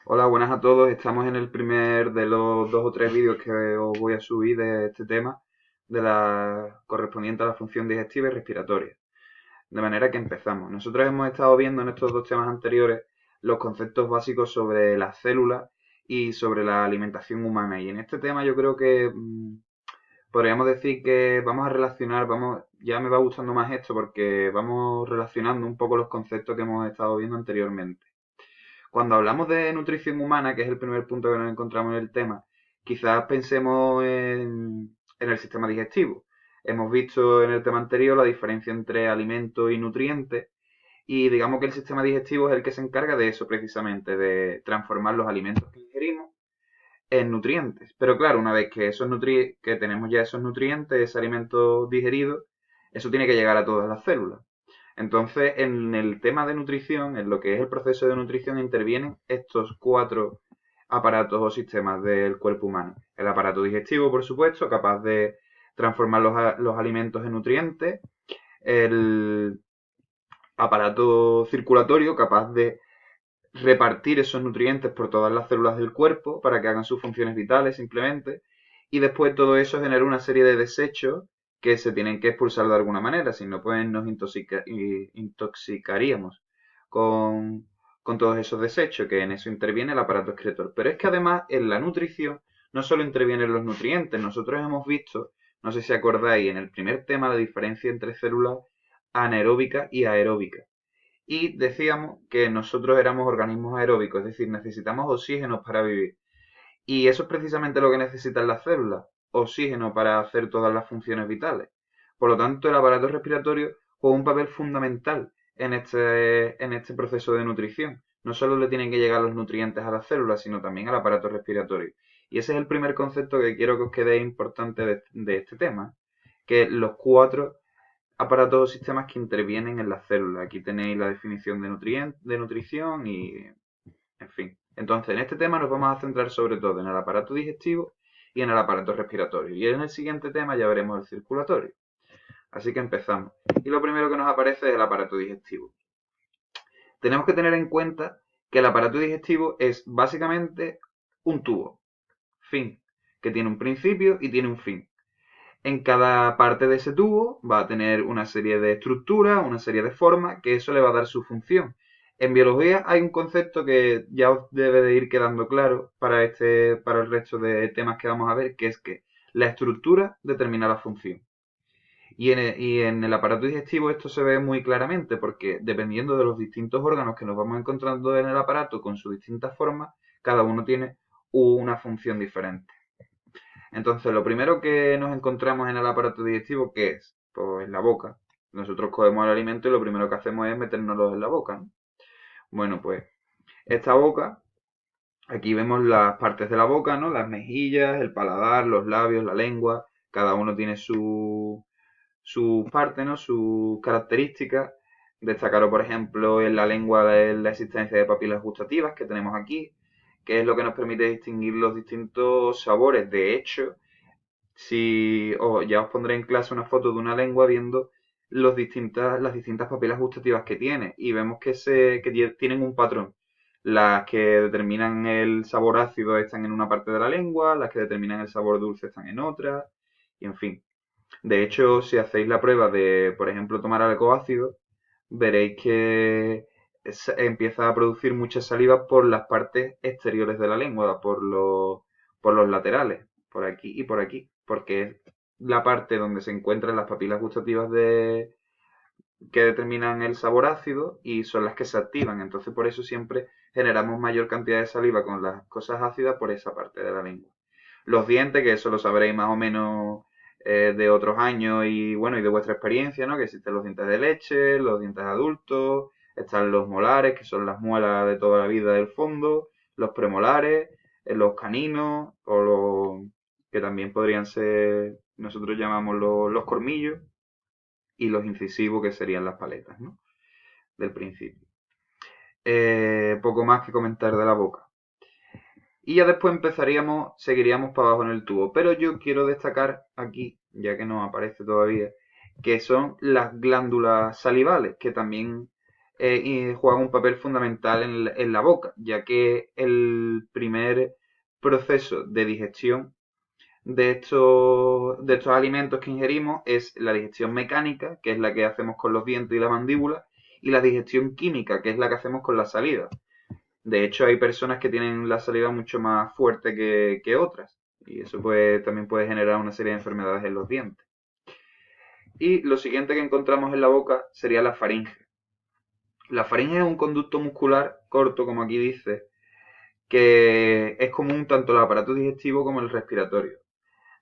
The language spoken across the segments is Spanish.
Hola, buenas a todos. Estamos en el primer de los dos o tres vídeos que os voy a subir de este tema, de la correspondiente a la función digestiva y respiratoria. De manera que empezamos. Nosotros hemos estado viendo en estos dos temas anteriores los conceptos básicos sobre las células y sobre la alimentación humana. Y en este tema yo creo que podríamos decir que vamos a relacionar, ya me va gustando más esto porque vamos relacionando un poco los conceptos que hemos estado viendo anteriormente. Cuando hablamos de nutrición humana, que es el primer punto que nos encontramos en el tema, quizás pensemos en el sistema digestivo. Hemos visto en el tema anterior la diferencia entre alimento y nutrientes y digamos que el sistema digestivo es el que se encarga de eso precisamente, de transformar los alimentos que ingerimos en nutrientes. Pero claro, una vez que que tenemos ya esos nutrientes, ese alimento digerido, eso tiene que llegar a todas las células. Entonces, en el tema de nutrición, en lo que es el proceso de nutrición, intervienen estos cuatro aparatos o sistemas del cuerpo humano. El aparato digestivo, por supuesto, capaz de transformar los alimentos en nutrientes. El aparato circulatorio, capaz de repartir esos nutrientes por todas las células del cuerpo para que hagan sus funciones vitales simplemente. Y después todo eso genera una serie de desechos que se tienen que expulsar de alguna manera, si no pues nos intoxicaríamos con, con todos esos desechos, que en eso interviene el aparato excretor. Pero es que además en la nutrición no solo intervienen los nutrientes, nosotros hemos visto, no sé si acordáis, en el primer tema la diferencia entre células anaeróbicas y aeróbicas. Y decíamos que nosotros éramos organismos aeróbicos, es decir, necesitamos oxígeno para vivir. Y eso es precisamente lo que necesitan las células, oxígeno para hacer todas las funciones vitales. Por lo tanto, el aparato respiratorio juega un papel fundamental en este proceso de nutrición. No solo le tienen que llegar los nutrientes a las células, sino también al aparato respiratorio. Y ese es el primer concepto que quiero que os quede importante de este tema, que los cuatro aparatos o sistemas que intervienen en las células. Aquí tenéis la definición de nutrición y, en fin. Entonces, en este tema nos vamos a centrar sobre todo en el aparato digestivo y en el aparato respiratorio. Y en el siguiente tema ya veremos el circulatorio. Así que empezamos. Y lo primero que nos aparece es el aparato digestivo. Tenemos que tener en cuenta que el aparato digestivo es básicamente un tubo, fin, que tiene un principio y tiene un fin. En cada parte de ese tubo va a tener una serie de estructuras, una serie de formas, que eso le va a dar su función. En biología hay un concepto que ya os debe de ir quedando claro para el resto de temas que vamos a ver, que es que la estructura determina la función. Y en el aparato digestivo esto se ve muy claramente, porque dependiendo de los distintos órganos que nos vamos encontrando en el aparato con sus distintas formas, cada uno tiene una función diferente. Entonces, lo primero que nos encontramos en el aparato digestivo, ¿qué es? Pues la boca. Nosotros cogemos el alimento y lo primero que hacemos es metérnoslo en la boca, ¿no? Bueno, pues esta boca, aquí vemos las partes de la boca, ¿no? Las mejillas, el paladar, los labios, la lengua. Cada uno tiene su parte, ¿no? Sus características. Destacaros, por ejemplo, en la lengua la existencia de papilas gustativas que tenemos aquí, que es lo que nos permite distinguir los distintos sabores. De hecho, si ya os pondré en clase una foto de una lengua viendo las distintas papilas gustativas que tiene y vemos que tienen un patrón. Las que determinan el sabor ácido están en una parte de la lengua, las que determinan el sabor dulce están en otra, y en fin. De hecho, si hacéis la prueba de, por ejemplo, tomar algo ácido, veréis que empieza a producir mucha saliva por las partes exteriores de la lengua, por los laterales, por aquí y por aquí, porque es la parte donde se encuentran las papilas gustativas que determinan el sabor ácido y son las que se activan. Entonces, por eso siempre generamos mayor cantidad de saliva con las cosas ácidas por esa parte de la lengua. Los dientes, que eso lo sabréis más o menos de otros años y bueno, y de vuestra experiencia, ¿no? Que existen los dientes de leche, los dientes adultos, están los molares, que son las muelas de toda la vida del fondo, los premolares, los caninos, o los que también podrían ser, nosotros llamamos los colmillos, y los incisivos, que serían las paletas, ¿no? Del principio. Poco más que comentar de la boca. Y ya después seguiríamos para abajo en el tubo. Pero yo quiero destacar aquí, ya que no aparece todavía, que son las glándulas salivales, que también y juegan un papel fundamental en la boca, ya que el primer proceso de digestión de estos alimentos que ingerimos es la digestión mecánica, que es la que hacemos con los dientes y la mandíbula, y la digestión química, que es la que hacemos con la saliva. De hecho, hay personas que tienen la saliva mucho más fuerte que otras, y eso también puede generar una serie de enfermedades en los dientes. Y lo siguiente que encontramos en la boca sería la faringe. La faringe es un conducto muscular corto, como aquí dice, que es común tanto en el aparato digestivo como en el respiratorio.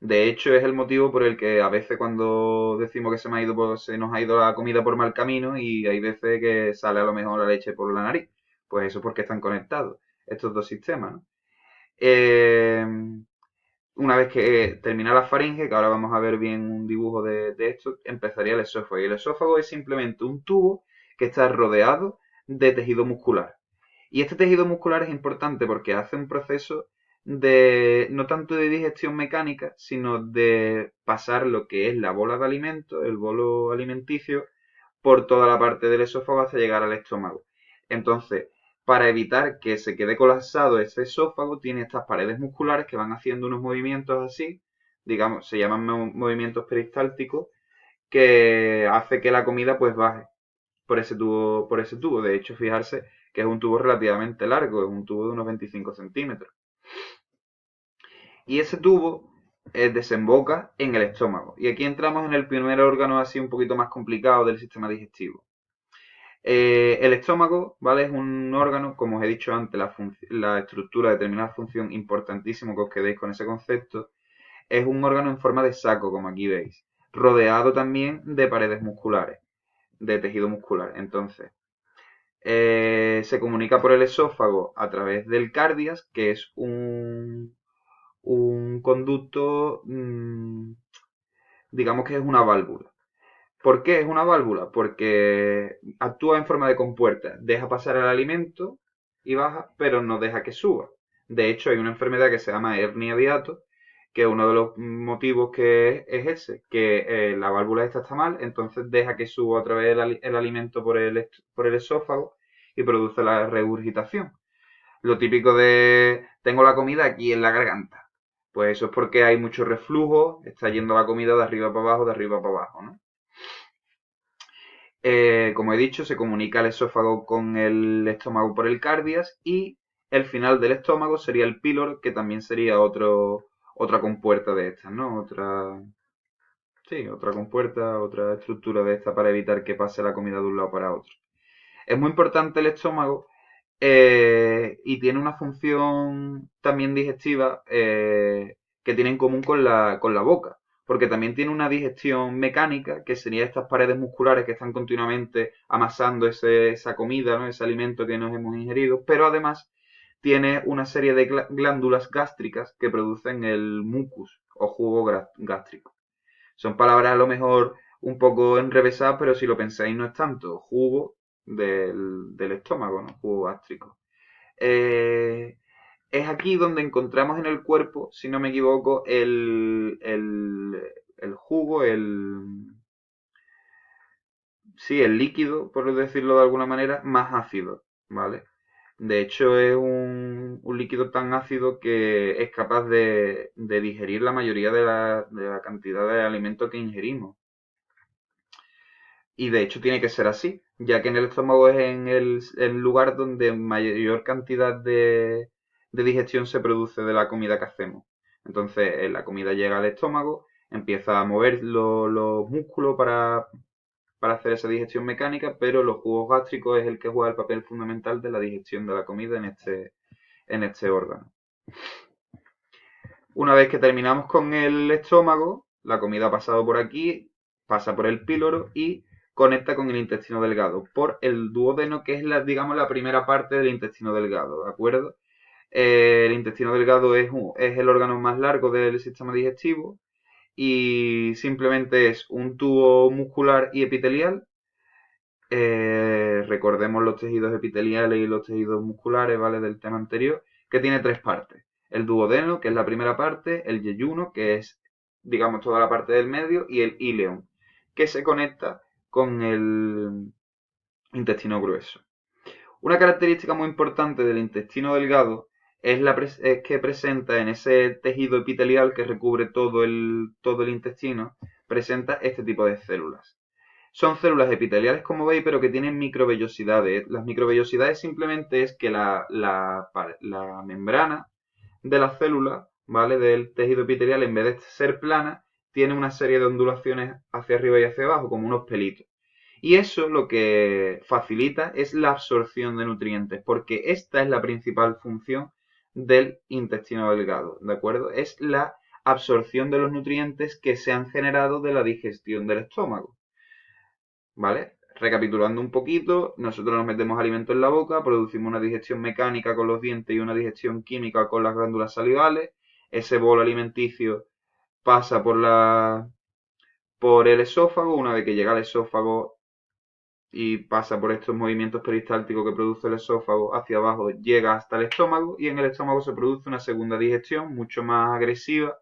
De hecho, es el motivo por el que a veces cuando decimos que se nos ha ido la comida por mal camino y hay veces que sale a lo mejor la leche por la nariz. Pues eso es porque están conectados estos dos sistemas, ¿no? Eh, una vez que termina la faringe, que ahora vamos a ver bien un dibujo de esto, empezaría el esófago. Y el esófago es simplemente un tubo que está rodeado de tejido muscular. Y este tejido muscular es importante porque hace un proceso de, no tanto de digestión mecánica, sino de pasar lo que es la bola de alimento, el bolo alimenticio, por toda la parte del esófago hasta llegar al estómago. Entonces, para evitar que se quede colapsado ese esófago, tiene estas paredes musculares que van haciendo unos movimientos así, digamos, se llaman movimientos peristálticos, que hace que la comida pues baje por ese tubo, por ese tubo. De hecho, fijarse que es un tubo relativamente largo, es un tubo de unos 25 centímetros. Y ese tubo desemboca en el estómago. Y aquí entramos en el primer órgano así un poquito más complicado del sistema digestivo. El estómago, ¿vale? Es un órgano, como os he dicho antes, la estructura determina la función, importantísimo que os quedéis con ese concepto. Es un órgano en forma de saco, como aquí veis, rodeado también de paredes musculares, de tejido muscular. Entonces, se comunica por el esófago a través del cardias, que es un conducto, digamos que es una válvula. ¿Por qué es una válvula? Porque actúa en forma de compuerta, deja pasar el alimento y baja, pero no deja que suba. De hecho, hay una enfermedad que se llama hernia de hiato, que uno de los motivos que es ese, que la válvula esta está mal, entonces deja que suba otra vez el alimento por el esófago y produce la regurgitación. Lo típico de tengo la comida aquí en la garganta. Pues eso es porque hay mucho reflujo, está yendo la comida de arriba para abajo, de arriba para abajo, ¿no? Como he dicho, se comunica el esófago con el estómago por el cardias y el final del estómago sería el píloro, que también sería otra compuerta de estas, ¿no? Sí, otra compuerta, otra estructura de esta para evitar que pase la comida de un lado para otro. Es muy importante el estómago y tiene una función también digestiva que tiene en común con la boca, porque también tiene una digestión mecánica, que sería estas paredes musculares que están continuamente amasando esa comida, ¿no? Ese alimento que nos hemos ingerido, pero además tiene una serie de glándulas gástricas que producen el mucus o jugo gástrico. Son palabras a lo mejor un poco enrevesadas, pero si lo pensáis no es tanto. Jugo del estómago, ¿no? Jugo gástrico. Eh, es aquí donde encontramos en el cuerpo, si no me equivoco, el jugo, sí, el líquido, por decirlo de alguna manera, más ácido, ¿vale? De hecho, es un líquido tan ácido que es capaz de digerir la mayoría de la cantidad de alimentos que ingerimos. Y de hecho tiene que ser así, ya que en el estómago es en el lugar donde mayor cantidad de digestión se produce de la comida que hacemos. Entonces la comida llega al estómago, empieza a mover los músculos para hacer esa digestión mecánica, pero los jugos gástricos es el que juega el papel fundamental de la digestión de la comida en este órgano. Una vez que terminamos con el estómago, la comida ha pasado por aquí, pasa por el píloro y conecta con el intestino delgado por el duodeno, que es digamos, la primera parte del intestino delgado, ¿de acuerdo? El intestino delgado es el órgano más largo del sistema digestivo y simplemente es un tubo muscular y epitelial. Recordemos los tejidos epiteliales y los tejidos musculares, ¿vale? Del tema anterior, que tiene tres partes. El duodeno, que es la primera parte, el yeyuno, que es, digamos, toda la parte del medio, y el íleon, que se conecta con intestino grueso. Una característica muy importante del intestino delgado es que presenta en ese tejido epitelial que recubre todo el intestino, presenta este tipo de células. Son células epiteliales, como veis, pero que tienen microvellosidades. Las microvellosidades simplemente es que la membrana de la célula, ¿vale? Del tejido epitelial, en vez de ser plana, tiene una serie de ondulaciones hacia arriba y hacia abajo, como unos pelitos. Y eso lo que facilita es la absorción de nutrientes, porque esta es la principal función del intestino delgado, ¿de acuerdo? Es la absorción de los nutrientes que se han generado de la digestión del estómago, ¿vale? Recapitulando un poquito, nosotros nos metemos alimento en la boca, producimos una digestión mecánica con los dientes y una digestión química con las glándulas salivales. Ese bolo alimenticio pasa por el esófago. Una vez que llega al esófago y pasa por estos movimientos peristálticos que produce el esófago hacia abajo, llega hasta el estómago y en el estómago se produce una segunda digestión mucho más agresiva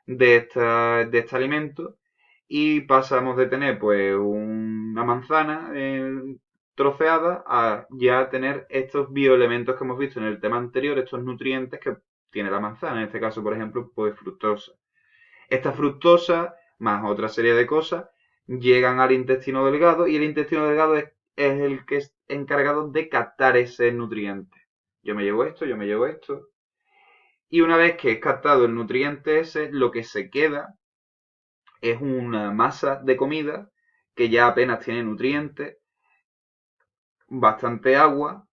de este alimento y pasamos de tener pues una manzana troceada a ya tener estos bioelementos que hemos visto en el tema anterior, estos nutrientes que tiene la manzana, en este caso por ejemplo pues fructosa. Esta fructosa más otra serie de cosas llegan al intestino delgado y el intestino delgado es el que es encargado de captar ese nutriente. Yo me llevo esto, yo me llevo esto. Y una vez que es captado el nutriente ese, lo que se queda es una masa de comida que ya apenas tiene nutrientes, bastante agua,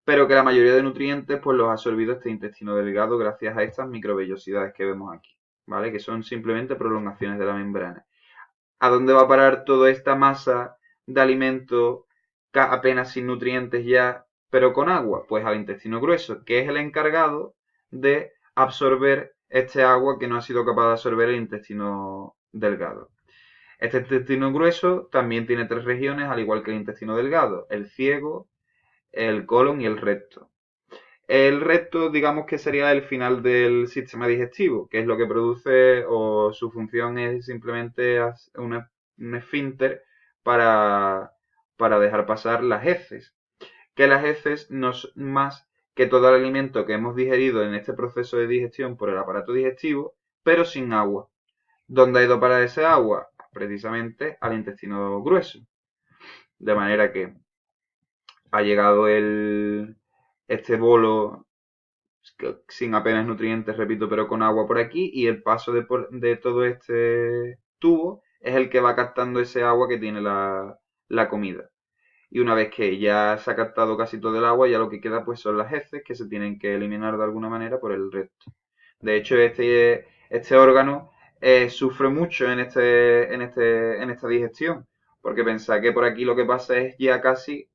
pero que la mayoría de nutrientes pues los ha absorbido este intestino delgado gracias a estas microvellosidades que vemos aquí, ¿vale? Que son simplemente prolongaciones de la membrana. ¿A dónde va a parar toda esta masa de alimento apenas sin nutrientes ya, pero con agua? Pues al intestino grueso, que es el encargado de absorber este agua que no ha sido capaz de absorber el intestino delgado. Este intestino grueso también tiene tres regiones, al igual que el intestino delgado: el ciego, el colon y el recto. El recto, digamos que sería el final del sistema digestivo, que es lo que produce, o su función es simplemente un esfínter para, para dejar pasar las heces. Que las heces no es más que todo el alimento que hemos digerido en este proceso de digestión por el aparato digestivo, pero sin agua. ¿Dónde ha ido para ese agua? Precisamente al intestino grueso. De manera que ha llegado este bolo sin apenas nutrientes, repito, pero con agua por aquí, y el paso de todo este tubo es el que va captando ese agua que tiene la comida. Y una vez que ya se ha captado casi todo el agua, ya lo que queda pues son las heces que se tienen que eliminar de alguna manera por el resto. De hecho, este órgano sufre mucho en esta digestión, porque pensad que por aquí lo que pasa es ya casi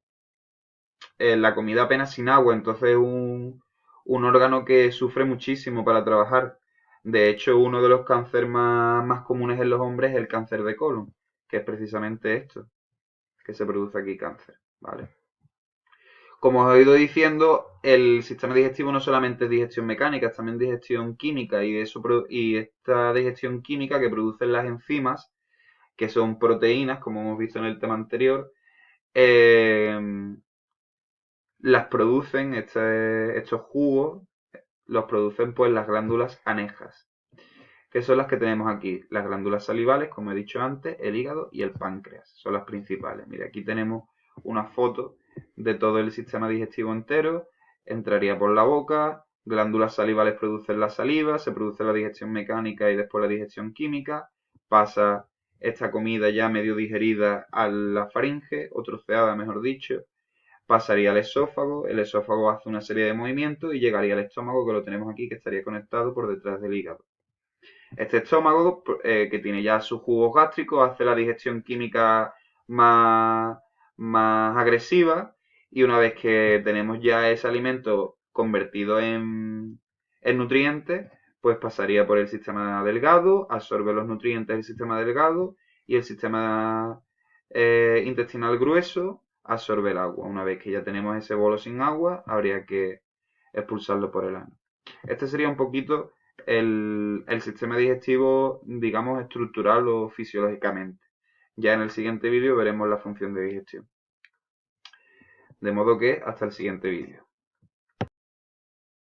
la comida apenas sin agua, entonces un órgano que sufre muchísimo para trabajar. De hecho, uno de los cánceres más comunes en los hombres es el cáncer de colon, que es precisamente esto, que se produce aquí cáncer, ¿vale? Como os he ido diciendo, el sistema digestivo no solamente es digestión mecánica, es también digestión química y esta digestión química que producen las enzimas, que son proteínas, como hemos visto en el tema anterior, eh, las producen, estos jugos, los producen pues las glándulas anejas, que son las que tenemos aquí, las glándulas salivales, como he dicho antes, el hígado y el páncreas, son las principales. Mira, aquí tenemos una foto de todo el sistema digestivo entero, entraría por la boca, glándulas salivales producen la saliva, se produce la digestión mecánica y después la digestión química, pasa esta comida ya medio digerida a la faringe, o troceada mejor dicho, pasaría al esófago, el esófago hace una serie de movimientos y llegaría al estómago, que lo tenemos aquí, que estaría conectado por detrás del hígado. Este estómago, que tiene ya sus jugos gástricos, hace la digestión química más, más agresiva, y una vez que tenemos ya ese alimento convertido en nutrientes, pues pasaría por el sistema delgado, absorbe los nutrientes del sistema delgado y el sistema intestinal grueso absorbe el agua. Una vez que ya tenemos ese bolo sin agua, habría que expulsarlo por el ano. Este sería un poquito el sistema digestivo, digamos, estructural o fisiológicamente. Ya en el siguiente vídeo veremos la función de digestión. De modo que hasta el siguiente vídeo.